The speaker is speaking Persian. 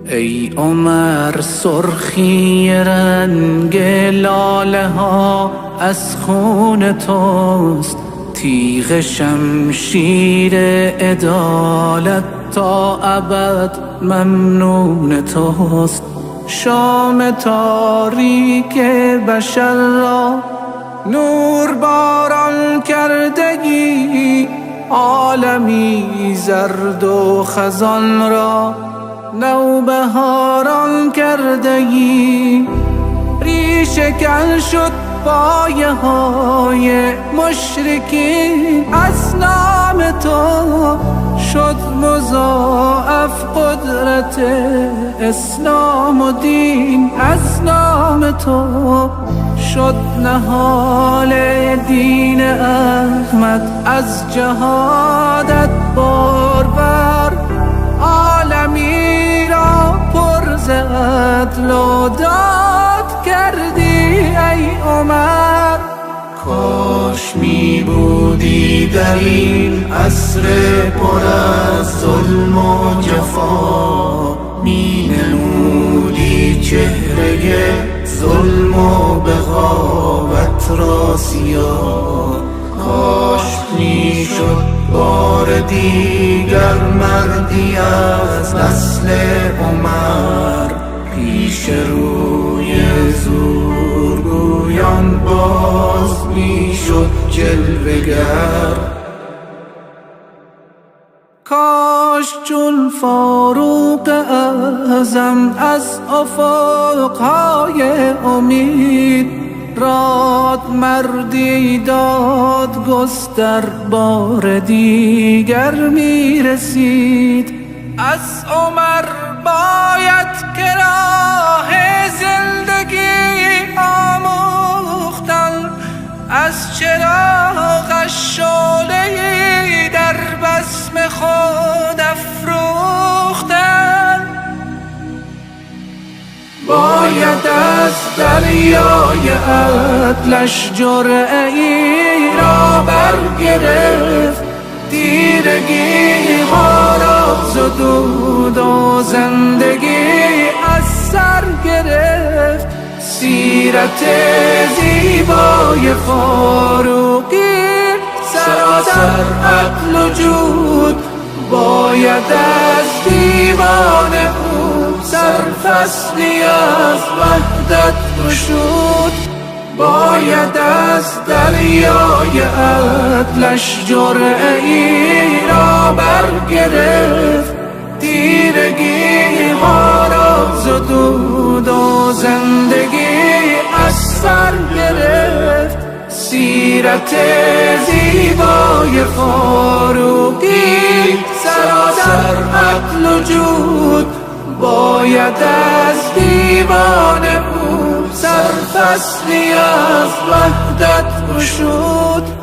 ای عمر سرخی رنگ لاله ها از خون توست، تیغ شمشیر عدالت تا ابد ممنون توست. شام تاریک بشر را نور باران کردگی، عالمی زرد و خزان را نوبهاران کردگی. ریشه کن شد پایه های مشرکین، از نام تو شد مضاعف قدرت اسلام و دین، از نام تو شد نهال دین احمد، از جهادت بارور عالمی را پر ز عدل و داد کردی. ای عمر کاش می بودی در این عصر پر از ظلم و جفا، می نمودی چهره ظلم و بغاوت را سیاه. کاش می شد بار دیگر مردی از نسل عمر، پیش روی زورگویان باز می شد جلوه‌گر. کاش چون فاروق اعظم از افقهای امید راد مردی داد گستر بار دیگر می رسید. از عمر باید که راه زندگی آموختن، از چراغش شعله‌ای در بزم خود افروختن. باید از دریای عدلش جرعه‌ای را برگرفت، تیرگی ها را زدود و زندگی از سر گرفت. سیرت زیبای فاروقی سراسر عقل و جود، باید از دیوان او سرفصلی از وحدت گشود. باید از دریای عدلش جرعه‌ای را برگرفت، تیرگی ها را زدود و زندگی از سر گرفت. سیرت زیبای فاروقی سراسر عقل و جود، باید از دیوان او سرفصلی از وحدت گشود.